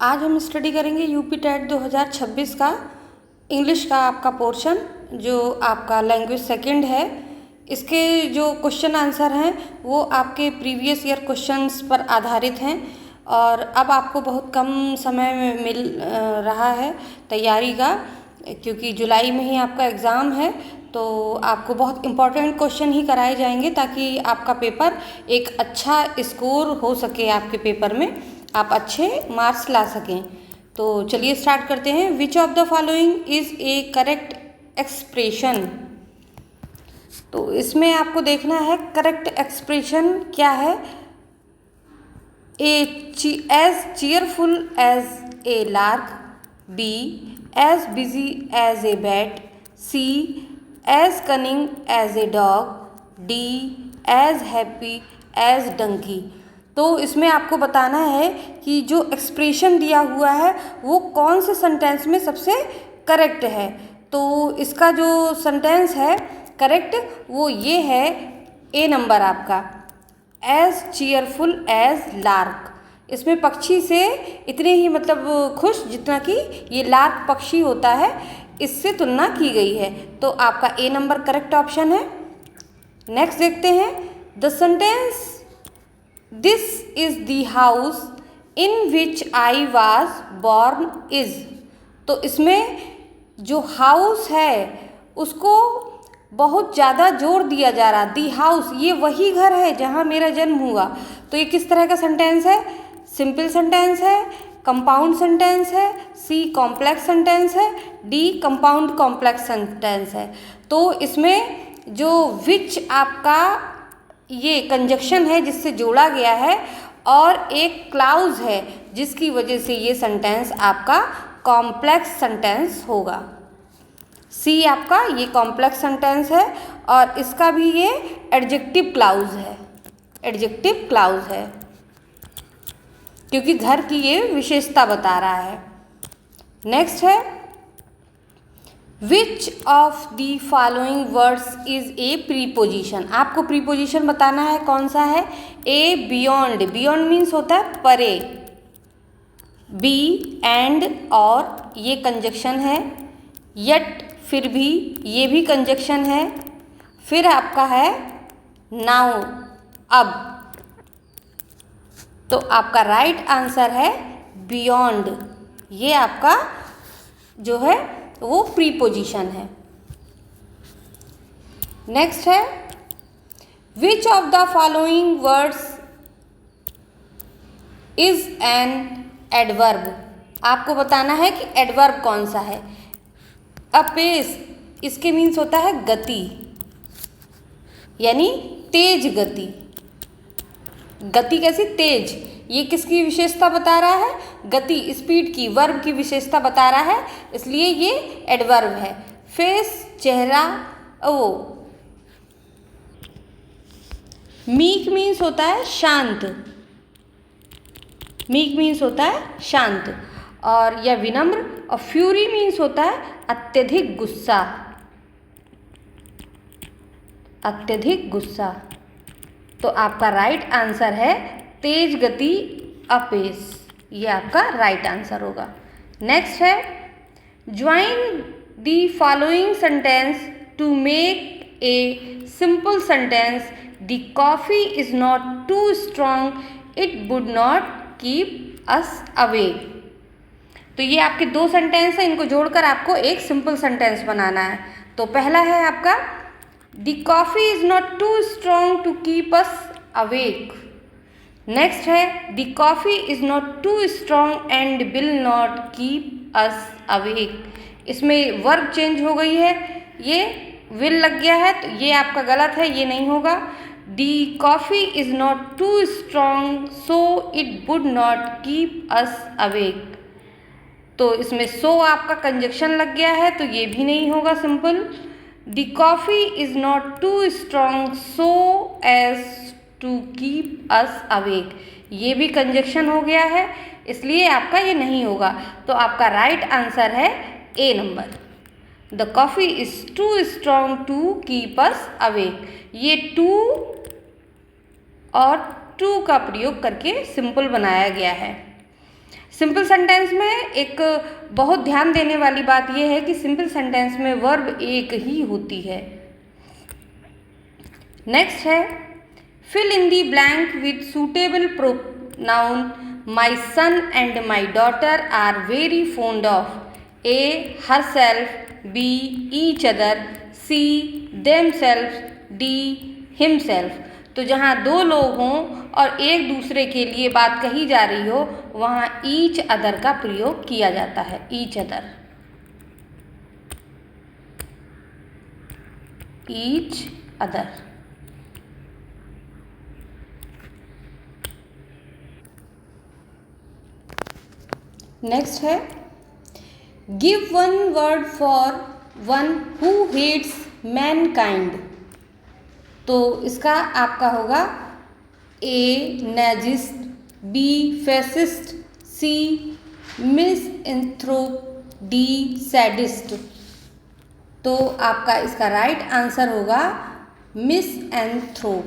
आज हम स्टडी करेंगे यूपी टेट 2026 का इंग्लिश का आपका पोर्शन जो आपका लैंग्वेज सेकंड है। इसके जो क्वेश्चन आंसर हैं वो आपके प्रीवियस ईयर क्वेश्चंस पर आधारित हैं और अब आपको बहुत कम समय में मिल रहा है तैयारी का, क्योंकि जुलाई में ही आपका एग्ज़ाम है। तो आपको बहुत इम्पॉर्टेंट क्वेश्चन ही कराए जाएंगे ताकि आपका पेपर एक अच्छा स्कोर हो सके, आपके पेपर में आप अच्छे मार्क्स ला सकें। तो चलिए स्टार्ट करते हैं। Which of the following is a correct expression. तो इसमें आपको देखना है करेक्ट एक्सप्रेशन क्या है। As cheerful as a lark, B as busy as a bat, C as cunning as a dog, D as happy as donkey. तो इसमें आपको बताना है कि जो एक्सप्रेशन दिया हुआ है वो कौन से सेंटेंस में सबसे करेक्ट है। तो इसका जो सेंटेंस है करेक्ट वो ये है, ए नंबर आपका, एज चीयरफुल एज लार्क। इसमें पक्षी से इतने ही मतलब खुश जितना कि ये लार्क पक्षी होता है, इससे तुलना की गई है। तो आपका ए नंबर करेक्ट ऑप्शन है। नेक्स्ट देखते हैं। The sentence this is the house in which I was born is. तो इसमें जो हाउस है उसको बहुत ज़्यादा जोर दिया जा रहा। दी हाउस, ये वही घर है जहाँ मेरा जन्म हुआ। तो ये किस तरह का सेंटेंस है? सिंपल सेंटेंस है, कंपाउंड सेंटेंस है, सी कॉम्प्लेक्स सेंटेंस है, डी कंपाउंड कॉम्प्लेक्स सेंटेंस है। तो इसमें जो विच आपका ये कंजक्शन है जिससे जोड़ा गया है और एक क्लाउज है जिसकी वजह से ये सेंटेंस आपका कॉम्प्लेक्स सेंटेंस होगा। सी आपका ये कॉम्प्लेक्स सेंटेंस है और इसका भी ये एडजेक्टिव क्लाउज है, एडजेक्टिव क्लाउज है क्योंकि घर की ये विशेषता बता रहा है। नेक्स्ट है, which of the following words is A preposition. आपको प्रीपोजिशन बताना है कौन सा है। ए बियॉन्ड, बियॉन्ड मीन्स होता है परे, बी एंड और ये कंजक्शन है, यट फिर भी ये भी कंजक्शन है, फिर आपका है नाउ अब। तो आपका राइट आंसर है बियॉन्ड, ये आपका जो है वो प्रीपोजिशन है। नेक्स्ट है, which of the following words is an adverb. आपको बताना है कि एडवर्ब कौन सा है। अपेस, इसके मीन्स होता है गति, यानी तेज गति। गति कैसी? तेज। ये किसकी विशेषता बता रहा है? गति, स्पीड की, वर्ब की विशेषता बता रहा है, इसलिए ये एडवर्ब है। फेस, चेहरा, वो। मीक मीन्स होता है शांत, मीक मीन्स होता है शांत और या विनम्र। और फ्यूरी मीन्स होता है अत्यधिक गुस्सा, अत्यधिक गुस्सा। तो आपका राइट आंसर है तेज गति, अपेस, ये आपका राइट आंसर होगा। नेक्स्ट है, join the following sentence to make a simple sentence. The coffee is not too strong, it would not keep us awake. तो ये आपके दो सेंटेंस हैं, इनको जोड़कर आपको एक सिंपल सेंटेंस बनाना है। तो पहला है आपका, the coffee is not too strong to keep us awake. Next है, the coffee is not too strong and will not keep us awake. इसमें वर्ब चेंज हो गई है, ये विल लग गया है, तो ये आपका गलत है, ये नहीं होगा। The coffee is not too strong so it would not keep us awake. तो इसमें सो आपका कंजक्शन लग गया है, तो ये भी नहीं होगा simple. The coffee is not too strong so as to keep us awake, ये भी कंजक्शन हो गया है, इसलिए आपका ये नहीं होगा। तो आपका राइट आंसर है A number, the coffee is too strong to keep us awake. ये टू और टू का प्रयोग करके सिंपल बनाया गया है। सिंपल सेंटेंस में एक बहुत ध्यान देने वाली बात यह है कि सिंपल सेंटेंस में वर्ब एक ही होती है। नेक्स्ट है fill in the blank with suitable pronoun. My son and my daughter are very fond of A herself, B each other, C themselves, D himself. तो जहाँ दो लोग हों और एक दूसरे के लिए बात कही जा रही हो वहाँ ईच अदर का प्रयोग किया जाता है, each other, each other. Next है give one word for one who hates mankind. तो इसका आपका होगा ए नेजिस्ट, B fascist, C misanthrope, D sadist. तो आपका इसका राइट आंसर होगा मिसएंथ्रोप।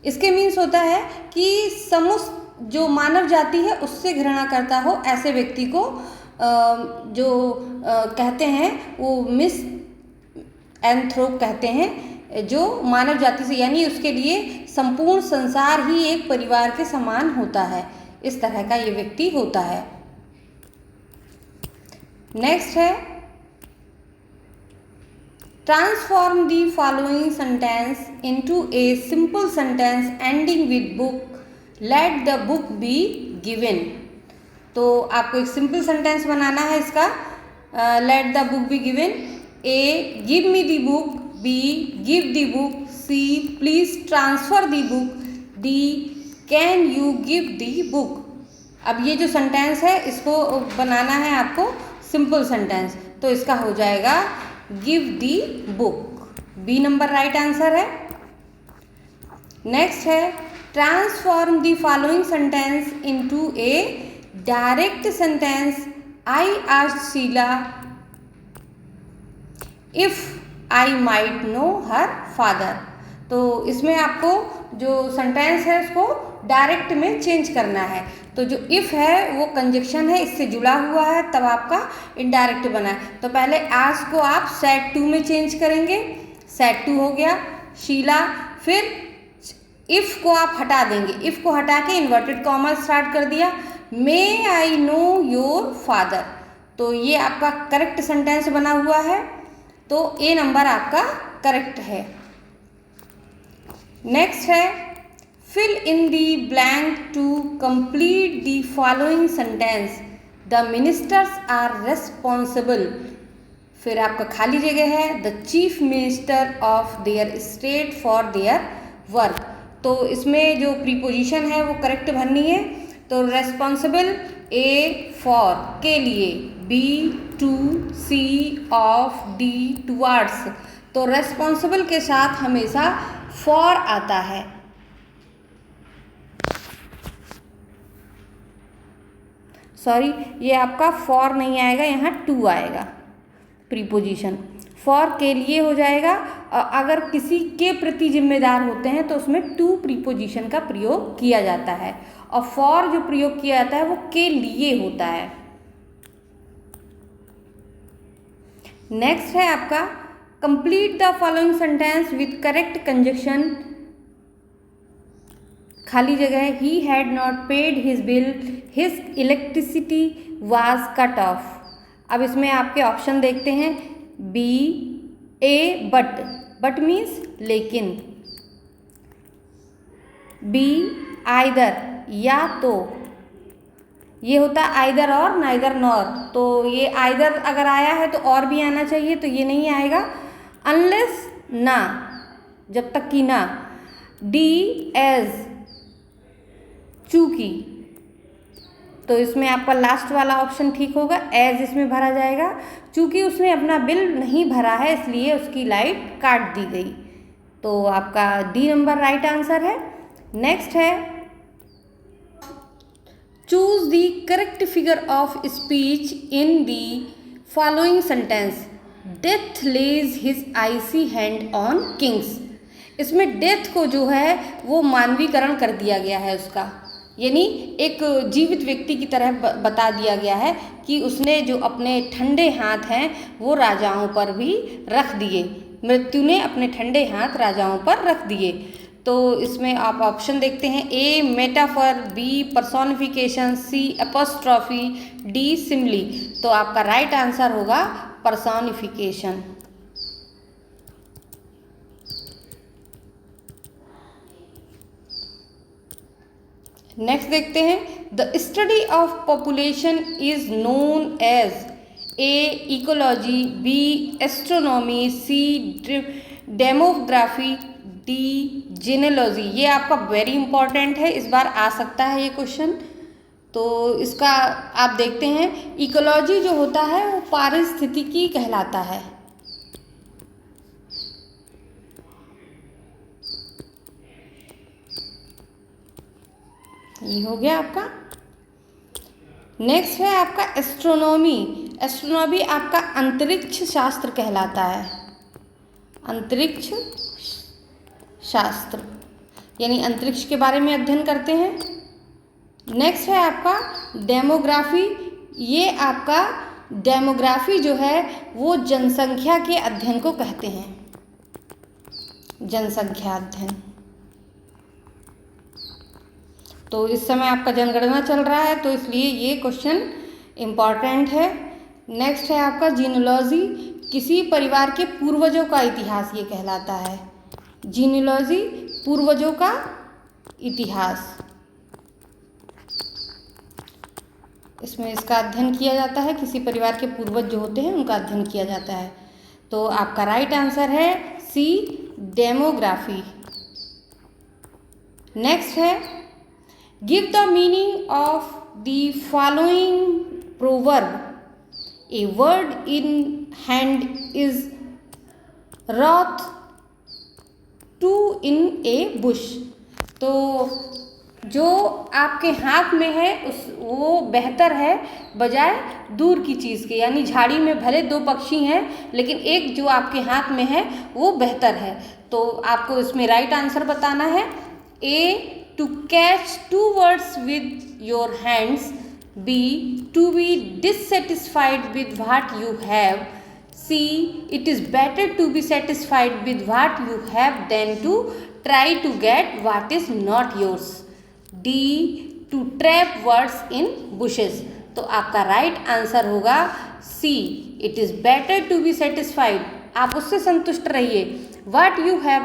इसके मीन्स होता है कि समस्त जो मानव जाति है उससे घृणा करता हो ऐसे व्यक्ति को जो कहते हैं वो मिस एंथ्रोप कहते हैं, जो मानव जाति से यानी उसके लिए संपूर्ण संसार ही एक परिवार के समान होता है, इस तरह का ये व्यक्ति होता है। नेक्स्ट है transform the following sentence into a simple sentence ending with book, let the book be given. तो आपको एक सिंपल सेंटेंस बनाना है इसका, let the book be given. A give me the book, B give the book, C please transfer the book, D can you give the book. अब ये जो sentence है इसको बनाना है आपको सिंपल सेंटेंस, तो इसका हो जाएगा give the book, B number right answer है। नेक्स्ट है transform the following sentence into a direct sentence. I asked Sheila if I might know her father. तो इसमें आपको जो सेंटेंस है उसको डायरेक्ट में चेंज करना है। तो जो इफ़ है वो कंजक्शन है, इससे जुड़ा हुआ है, तब आपका इनडायरेक्ट बना है। तो पहले आज को आप सेट टू में चेंज करेंगे, सेट टू हो गया शीला। फिर इफ़ को आप हटा देंगे, इफ़ को हटा के इन्वर्टेड कॉमा स्टार्ट कर दिया, may I know your father. तो ये आपका करेक्ट सेंटेंस बना हुआ है, तो ए नंबर आपका करेक्ट है। नेक्स्ट है fill in the blank to complete the following sentence. The ministers are responsible. फिर आपका खाली जगह है the chief minister of their state for their work. तो इसमें जो प्रीपोजिशन है वो करेक्ट भरनी है। तो रेस्पॉन्सिबल ए फॉर के लिए, B to, C of, D towards. तो रेस्पॉन्सिबल के साथ हमेशा फॉर आता है। सॉरी, ये आपका फॉर नहीं आएगा, यहाँ टू आएगा प्रीपोजिशन। फॉर के लिए हो जाएगा, अगर किसी के प्रति जिम्मेदार होते हैं तो उसमें टू प्रीपोजिशन का प्रयोग किया जाता है, और फॉर जो प्रयोग किया जाता है वो के लिए होता है। नेक्स्ट है आपका complete the following sentence with correct conjunction. खाली जगह he had not paid his bill, his electricity was cut off. अब इसमें आपके ऑप्शन देखते हैं, B A but, but means लेकिन, बी आइदर या तो, ये होता है आइदर और, नाइदर नॉर। तो ये आइदर अगर आया है तो और भी आना चाहिए, तो ये नहीं आएगा। अनलेस ना, जब तक कि ना। डी एज चूंकि, तो इसमें आपका लास्ट वाला ऑप्शन ठीक होगा, एज इसमें भरा जाएगा। चूंकि उसने अपना बिल नहीं भरा है इसलिए उसकी लाइट काट दी गई। तो आपका डी नंबर राइट आंसर है। नेक्स्ट है choose the correct figure of speech in the following sentence. Death lays his icy hand on kings. इसमें डेथ को जो है वो मानवीकरण कर दिया गया है उसका, यानी एक जीवित व्यक्ति की तरह बता दिया गया है कि उसने जो अपने ठंडे हाथ हैं वो राजाओं पर भी रख दिए। मृत्यु ने अपने ठंडे हाथ राजाओं पर रख दिए। तो इसमें आप ऑप्शन देखते हैं, A metaphor, B personification, C apostrophe, D simile. तो आपका राइट आंसर होगा पर्सोनिफिकेशन। नेक्स्ट देखते हैं, the study of population is known as A ecology, B astronomy, C demography, D genealogy. ये आपका वेरी इंपॉर्टेंट है, इस बार आ सकता है ये क्वेश्चन। तो इसका आप देखते हैं, इकोलॉजी जो होता है वो पारिस्थितिकी कहलाता है। ये हो गया आपका। नेक्स्ट है आपका एस्ट्रोनॉमी। एस्ट्रोनॉमी आपका अंतरिक्ष शास्त्र कहलाता है। अंतरिक्ष शास्त्र यानी अंतरिक्ष के बारे में अध्ययन करते हैं। नेक्स्ट है आपका डेमोग्राफी। ये आपका डेमोग्राफी जो है वो जनसंख्या के अध्ययन को कहते हैं, जनसंख्या अध्ययन। तो इस समय आपका जनगणना चल रहा है तो इसलिए ये क्वेश्चन इम्पॉर्टेंट है। नेक्स्ट है आपका जीनोलॉजी। किसी परिवार के पूर्वजों का इतिहास ये कहलाता है। जीनोलॉजी पूर्वजों का इतिहास, इसमें इसका अध्ययन किया जाता है। किसी परिवार के पूर्वज जो होते हैं उनका अध्ययन किया जाता है। तो आपका राइट आंसर है सी डेमोग्राफी। नेक्स्ट है, give the meaning of the following proverb. A word in hand is worth two in a bush. तो जो आपके हाथ में है वो बेहतर है बजाय दूर की चीज़ के। यानी झाड़ी में भले दो पक्षी हैं लेकिन एक जो आपके हाथ में है वो बेहतर है। तो आपको इसमें राइट आंसर बताना है। A to catch two words with your hands, B to be dissatisfied with what you have, C it is better to be satisfied with what you have than to try to get what is not yours, D to trap words in bushes. तो आपका right answer होगा C, it is better to be satisfied. आप उससे संतुष्ट रहिए, what you have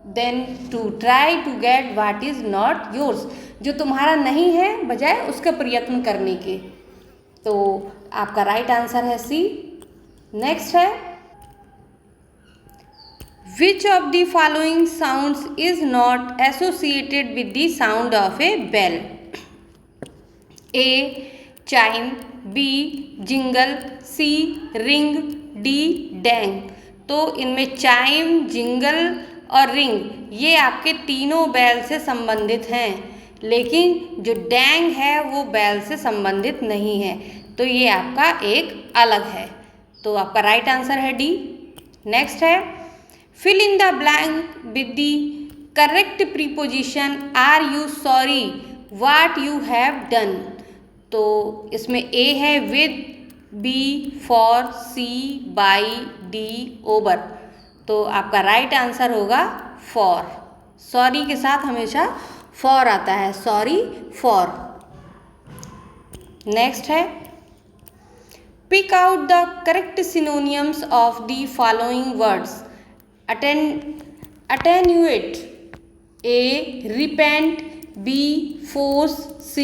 than to try to get what is not yours. जो तुम्हारा नहीं है बजाय उसका प्रयत्न करने के। तो आपका राइट आंसर है सी। नेक्स्ट है, Which of the following sounds is not associated with the sound of a bell? A. Chime, B. Jingle, C. Ring, D. Dang। तो इनमें चाइम, जिंगल और रिंग ये आपके तीनों बैल से संबंधित हैं, लेकिन जो डैंग है वो बैल से संबंधित नहीं है। तो ये आपका एक अलग है। तो आपका राइट आंसर है डी। नेक्स्ट है, fill in the blank with the correct preposition are you sorry what you have done। तो इसमें A है with, B for, C by, D over। तो आपका राइट आंसर होगा for। सॉरी के साथ हमेशा for आता है, सॉरी for। नेक्स्ट है, pick out the correct synonyms of the following words। attenuate, A repent, B force, C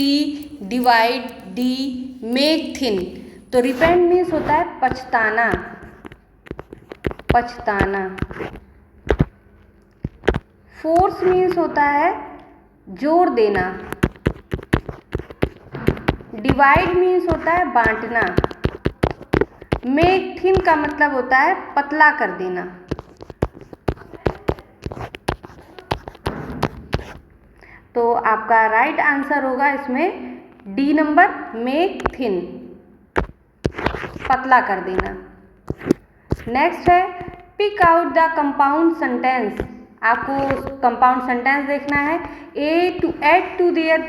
divide, D make thin। तो repent मीन्स होता है पछताना, पछताना। force मीन्स होता है जोर देना। divide मीन्स होता है बांटना। make thin का मतलब होता है पतला कर देना। तो आपका राइट आंसर होगा इसमें डी नंबर, मेक थिन, पतला कर देना। नेक्स्ट है, pick out the compound sentence. आपको कंपाउंड सेंटेंस देखना है। A to add to their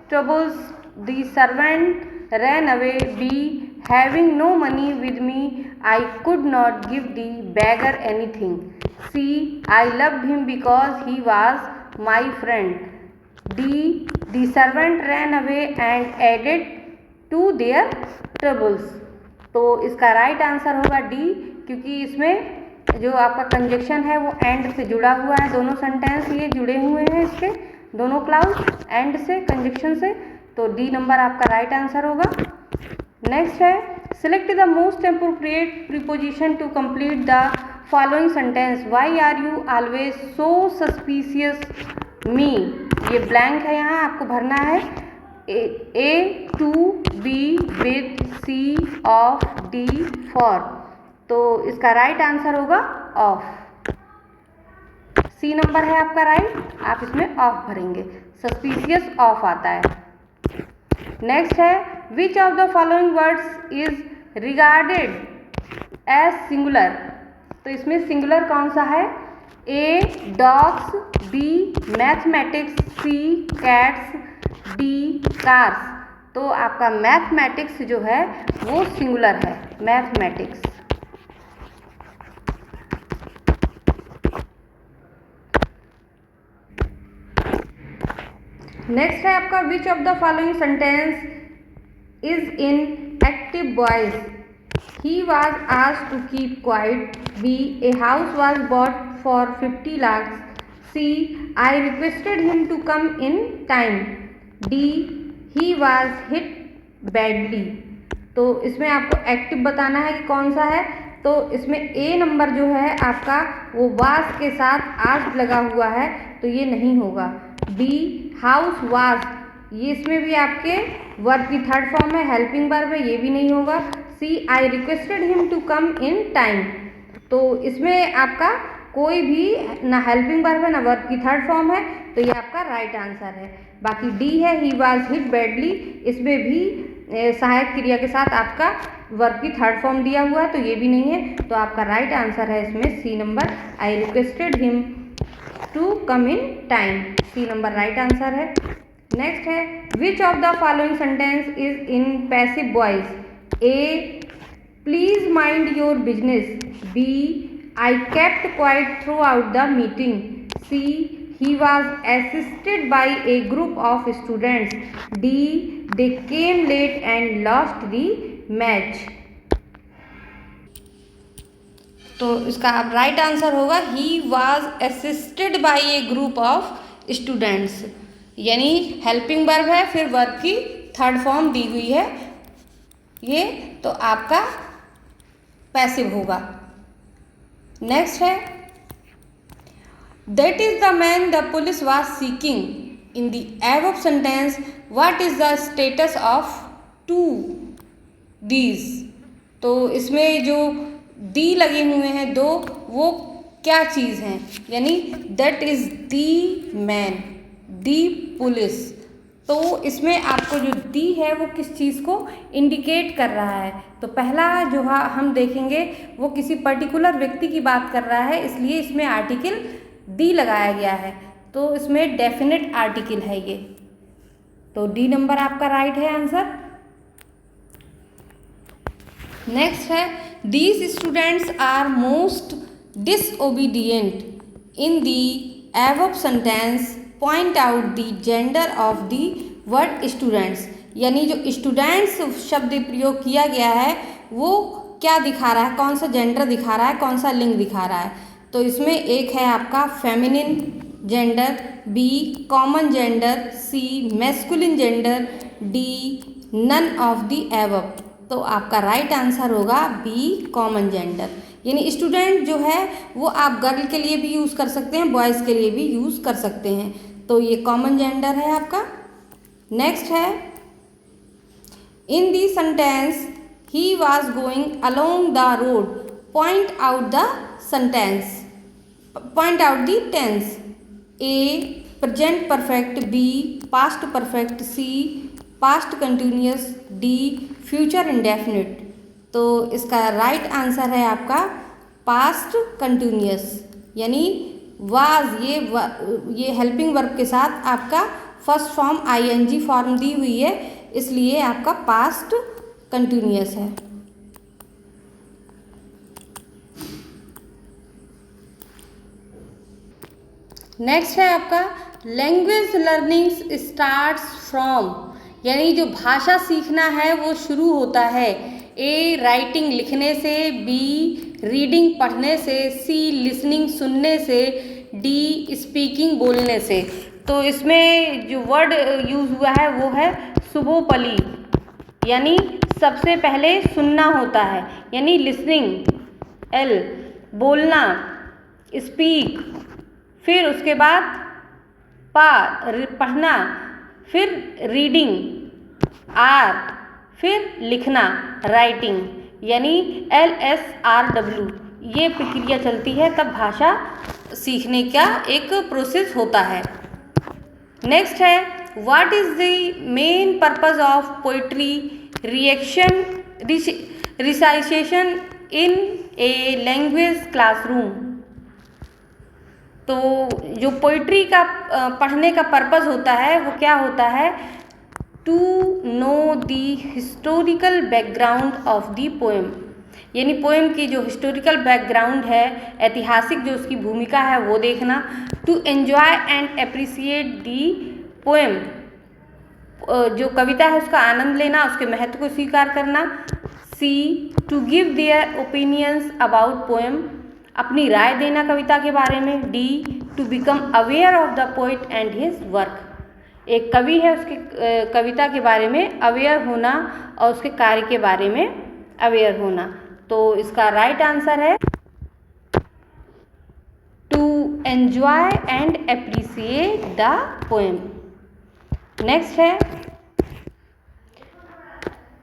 troubles, the servant ran away. B. Having no money with me, I could not give the beggar anything. C. I loved him because he was my friend. D. The servant ran away and added to their troubles. तो इसका right answer होगा D, क्योंकि इसमें जो आपका conjunction है वो and से जुड़ा हुआ है। दोनों सेंटेंस ये जुड़े हुए हैं, इसके दोनों क्लाउज एंड से, कंजक्शन से, तो डी नंबर आपका राइट आंसर होगा। नेक्स्ट है, select the most appropriate preposition to complete the following sentence. Why are you always so suspicious me. ये ब्लैंक है, यहाँ आपको भरना है। A to B with C of D for, तो इसका राइट आंसर होगा ऑफ। सी नंबर है आपका राइट, आप इसमें ऑफ भरेंगे, सस्पिशियस ऑफ आता है। नेक्स्ट है, which of the following words is regarded as singular. तो इसमें सिंगुलर कौन सा है? A dogs, B mathematics, C cats, D cars. तो आपका मैथमेटिक्स जो है वो सिंगुलर है, मैथमेटिक्स। नेक्स्ट है आपका, which of the following sentence is in active voice. He was asked to keep quiet. B a house was bought for 50 lakhs. C I requested him to come in time. D he was hit badly. तो इसमें आपको active बताना है कि कौन सा है। तो इसमें ए नंबर जो है आपका वो वाज के साथ आज लगा हुआ है, तो ये नहीं होगा। बी हाउस वाज, ये इसमें भी आपके वर्ब की थर्ड फॉर्म है, हेल्पिंग वर्ब है, ये भी नहीं होगा। C I requested him to come in time, तो इसमें आपका कोई भी ना हेल्पिंग वर्ब है ना वर्ब की थर्ड फॉर्म है, तो ये आपका राइट आंसर है। बाकी डी है ही वाज हिट बैडली, इसमें भी सहायक क्रिया के साथ आपका वर्ब की थर्ड फॉर्म दिया हुआ है, तो ये भी नहीं है। तो आपका राइट आंसर है इसमें C number, I requested him to come in time. C number right answer है। नेक्स्ट है, which of the following sentence is in passive voice. A please mind your business. B I kept quiet throughout the meeting. C he was assisted by a group of students. D they came late and lost the match. तो इसका अब right answer होगा he was assisted by a group of students, यानी helping verb है, फिर verb की third form दी हुई है ये, तो आपका पैसिव होगा। नेक्स्ट है, that is the man the police was seeking. In the above sentence, what is the status of two these? तो इसमें जो दी लगे हुए हैं दो, वो क्या चीज़ हैं, यानी that is the man, the police। तो इसमें आपको जो दी है वो किस चीज़ को इंडिकेट कर रहा है। तो पहला जो हम देखेंगे वो किसी पर्टिकुलर व्यक्ति की बात कर रहा है, इसलिए इसमें आर्टिकल डी लगाया गया है, तो इसमें डेफिनेट आर्टिकल है ये, तो डी नंबर आपका राइट है आंसर। नेक्स्ट है, these students are most disobedient in the above sentence, point out the gender of the word students. यानी जो स्टूडेंट्स शब्द प्रयोग किया गया है वो क्या दिखा रहा है, कौन सा जेंडर दिखा रहा है, कौन सा लिंग दिखा रहा है। तो इसमें एक है आपका feminine gender, B common gender, C masculine gender, D none of the above. तो आपका राइट आंसर होगा बी कॉमन जेंडर, यानी स्टूडेंट जो है वो आप गर्ल के लिए भी यूज़ कर सकते हैं, बॉयज़ के लिए भी यूज़ कर सकते हैं, तो ये कॉमन जेंडर है आपका। नेक्स्ट है, in the sentence he was going along the road, point out the sentence, point out the tense. A present perfect, B past perfect, C past continuous, D future indefinite। तो इसका right answer है आपका past continuous, यानी was ये helping verb के साथ आपका first form ING form दी हुई है, इसलिए आपका पास्ट कंटिन्यूअस है। नेक्स्ट है आपका लैंग्वेज लर्निंग स्टार्ट्स फ्रॉम, यानी जो भाषा सीखना है वो शुरू होता है ए राइटिंग लिखने से, बी रीडिंग पढ़ने से, सी लिसनिंग सुनने से, डी स्पीकिंग बोलने से। तो इसमें जो वर्ड यूज़ हुआ है वो है सुबोपली, यानी सबसे पहले सुनना होता है, यानी लिसनिंग एल, बोलना स्पीक, फिर उसके बाद पढ़ना, फिर रीडिंग आर, फिर लिखना राइटिंग, यानी LSRW। ये प्रक्रिया चलती है तब भाषा सीखने का एक प्रोसेस होता है। नेक्स्ट है what is the main purpose of poetry recitation in a language classroom. तो जो पोइट्री का पढ़ने का पर्पस होता है वो क्या होता है, to know the historical background of the poem, यानी पोएम की जो हिस्टोरिकल बैकग्राउंड है, ऐतिहासिक जो उसकी भूमिका है वो देखना। To enjoy and appreciate the poem, जो कविता है उसका आनंद लेना, उसके महत्व को स्वीकार करना। C to give their opinions about poem, अपनी राय देना कविता के बारे में। D to become aware of the poet and his work, एक कवि है उसकी कविता के बारे में अवेयर होना और उसके कार्य के बारे में अवेयर होना। तो इसका राइट आंसर है to enjoy and appreciate the poem. Next है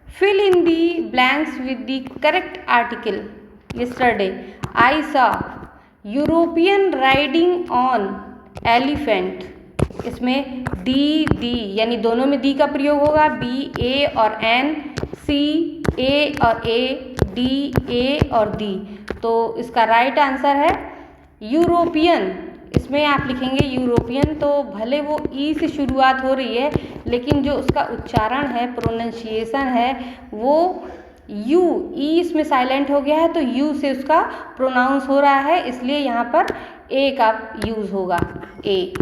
fill in the blanks with the correct article. Yesterday I saw European riding on elephant, इसमें डी यानी दोनों में डी का प्रयोग होगा, बी ए और एन, सी ए और ए, डी ए और डी। तो इसका राइट आंसर है यूरोपियन। इसमें आप लिखेंगे यूरोपियन, तो भले वो ई से शुरुआत हो रही है लेकिन जो उसका उच्चारण है, प्रोनाउंसिएशन है, वो यू, ई इसमें साइलेंट हो गया है तो यू से उसका प्रोनाउंस हो रहा है, इसलिए यहाँ पर ए का यूज़ होगा, ए।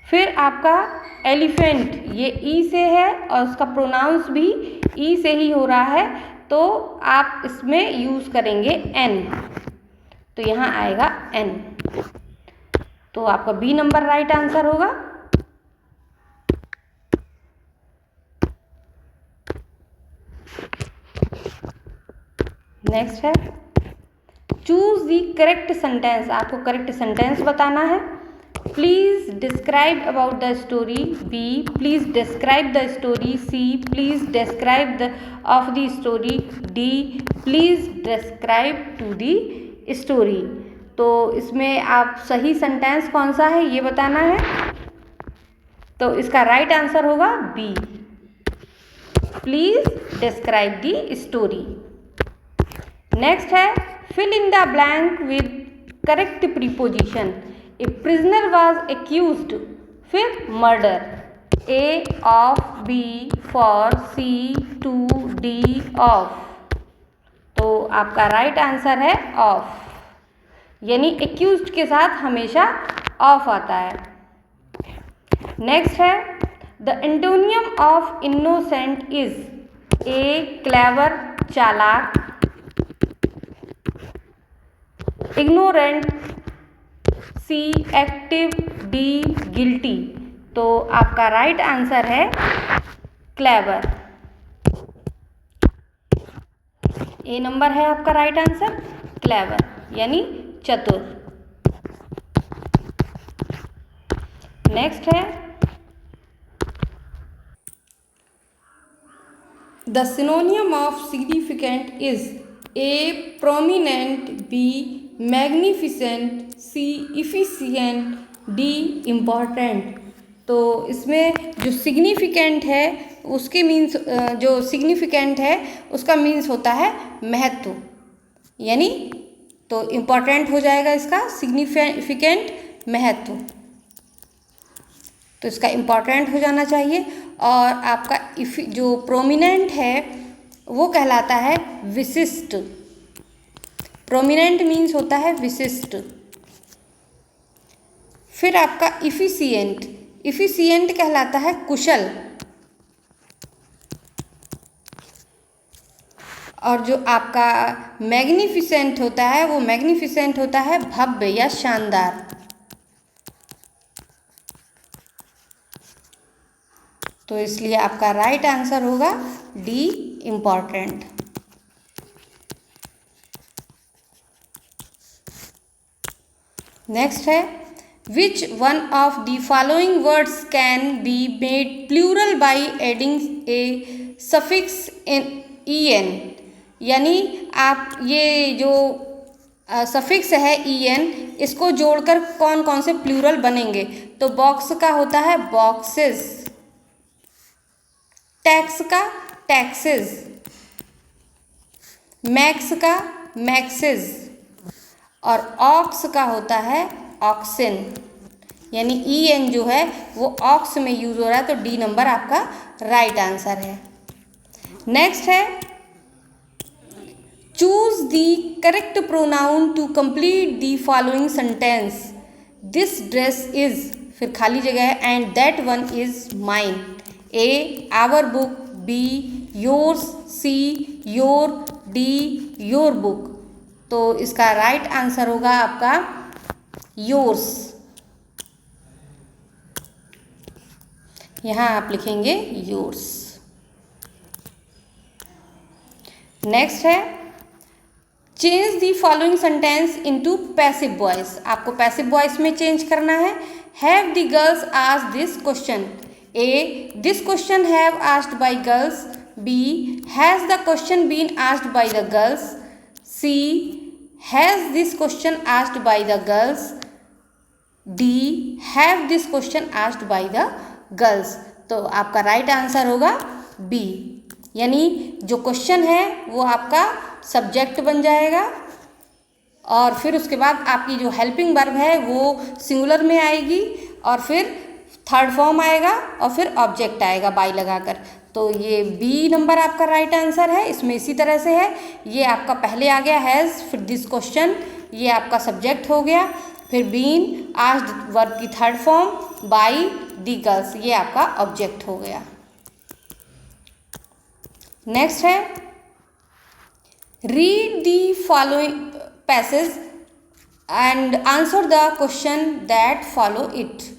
फिर आपका एलिफेंट, ये ई से है और उसका प्रोनाउंस भी ई से ही हो रहा है, तो आप इसमें यूज़ करेंगे एन, तो यहाँ आएगा एन। तो आपका बी नंबर राइट आंसर होगा। नेक्स्ट है चूज दी करेक्ट सेंटेंस, आपको करेक्ट सेंटेंस बताना है। Please describe about the story, B please describe the story, C please describe the of the story, D please describe to the story. तो इसमें आप सही sentence कौन सा है ये बताना है, तो इसका राइट आंसर होगा B, please describe the story. Next है fill in the blank with correct preposition. A prisoner was accused, फिर murder, A of, B for, C to, D of. तो आपका राइट आंसर है ऑफ, यानी accused के साथ हमेशा ऑफ आता है। नेक्स्ट है the antonym of innocent is, A clever चालाक, ignorant, C active, D guilty. तो आपका राइट आंसर है क्लेवर, ए नंबर है आपका राइट आंसर क्लेवर, यानी चतुर। नेक्स्ट है the synonym of significant is, A prominent, B magnificent, C efficient, D important. तो इसमें जो सिग्निफिकेंट है उसके मीन्स, जो सिग्निफिकेंट है उसका मीन्स होता है महत्व, यानी तो इम्पॉर्टेंट हो जाएगा इसका सिग्निफिकेंट महत्व। तो इसका इम्पॉर्टेंट हो जाना चाहिए। और आपका इफ जो प्रोमिनेंट है वो कहलाता है विशिष्ट। प्रोमिनेंट मीन्स होता है विशिष्ट। फिर आपका इफिशिएंट, इफिशिएंट कहलाता है कुशल। और जो आपका मैग्निफिसेंट होता है वो मैग्निफिसेंट होता है भव्य या शानदार। तो इसलिए आपका राइट आंसर होगा डी, इम्पॉर्टेंट। नेक्स्ट है which one of the following words can be made plural by adding a suffix in en। यानी आप ये जो सफिक्स है en, इसको जोड़कर कौन कौन से प्लूरल बनेंगे। तो बॉक्स का होता है बॉक्सेस, टैक्स का टैक्सेस, मैक्स का मैक्सेस, और ऑक्स का होता है ऑक्सिन। यानी en जो है वो ऑक्स में यूज हो रहा है। तो डी नंबर आपका राइट आंसर है। नेक्स्ट है choose the correct pronoun to complete the following sentence. This dress is, फिर खाली जगह है, and that one is mine. A our book, B yours, C your, D your book. तो इसका right answer होगा आपका योर्स। यहाँ आप लिखेंगे योर्स। नेक्स्ट है change the following sentence into passive voice. आपको पैसिव वॉइस में चेंज करना है। Have the girls asked this question. A this question have asked by girls. B has the question been asked by the girls. C has this question asked by the girls. D have this question asked by the girls. तो आपका right answer होगा B. यानी जो question है वो आपका subject बन जाएगा और फिर उसके बाद आपकी जो हेल्पिंग वर्ब है वो सिंगुलर में आएगी और फिर थर्ड फॉर्म आएगा और फिर ऑब्जेक्ट आएगा बाई लगाकर। तो ये बी नंबर आपका राइट आंसर है। इसमें इसी तरह से है, ये आपका पहले आ गया हैज़, फिर दिस क्वेश्चन, ये आपका सब्जेक्ट हो गया, फिर बीन आस्क्ड वर्ब की third form, by the girls, ये आपका ऑब्जेक्ट हो गया। नेक्स्ट है read the following passage and answer the question that follow it.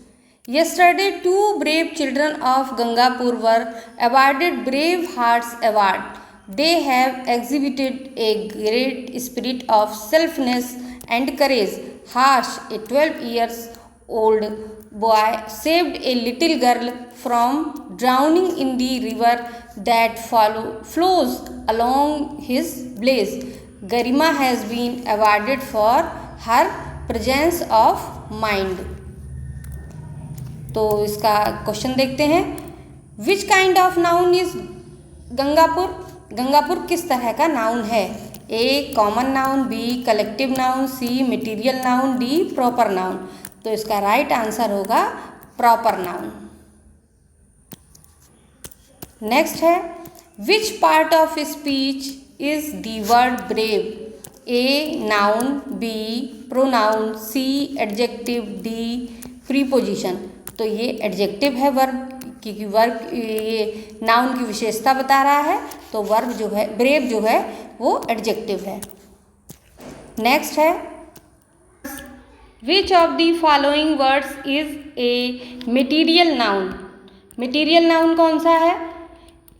Yesterday, two brave children of Gangapur were awarded Brave Hearts Award. They have exhibited a great spirit of selflessness and courage. Harsh, a 12 years old boy, saved a little girl from drowning in the river that flows along his place. Garima has been awarded for her presence of mind. तो इसका question देखते हैं। Which kind of noun is Gangapur. Gangapur किस तरह का noun है। A common noun, B collective noun, C material noun, D proper noun. तो इसका राइट आंसर होगा प्रॉपर नाउन। नेक्स्ट है which part of speech is the word brave. A noun, B pronoun, C adjective, D preposition. तो ये adjective है verb, क्योंकि verb ये noun की विशेषता बता रहा है, तो वर्ब जो है ब्रेव जो है वो एडजेक्टिव है। नेक्स्ट है which of the following words is a material noun. Material noun कौन सा है।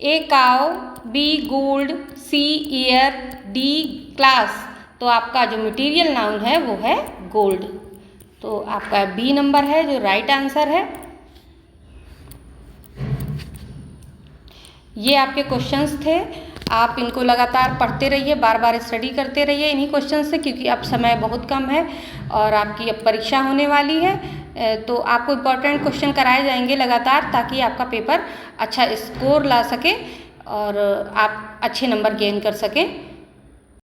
A cow, B gold, C ear, D class. तो आपका जो मटीरियल नाउन है वो है गोल्ड। तो आपका बी नंबर है जो राइट आंसर है। ये आपके क्वेश्चंस थे, आप इनको लगातार पढ़ते रहिए, बार बार स्टडी करते रहिए इन्हीं क्वेश्चंस से, क्योंकि अब समय बहुत कम है और आपकी अब परीक्षा होने वाली है। तो आपको इम्पोर्टेंट क्वेश्चन कराए जाएंगे लगातार, ताकि आपका पेपर अच्छा स्कोर ला सके और आप अच्छे नंबर गेन कर सकें।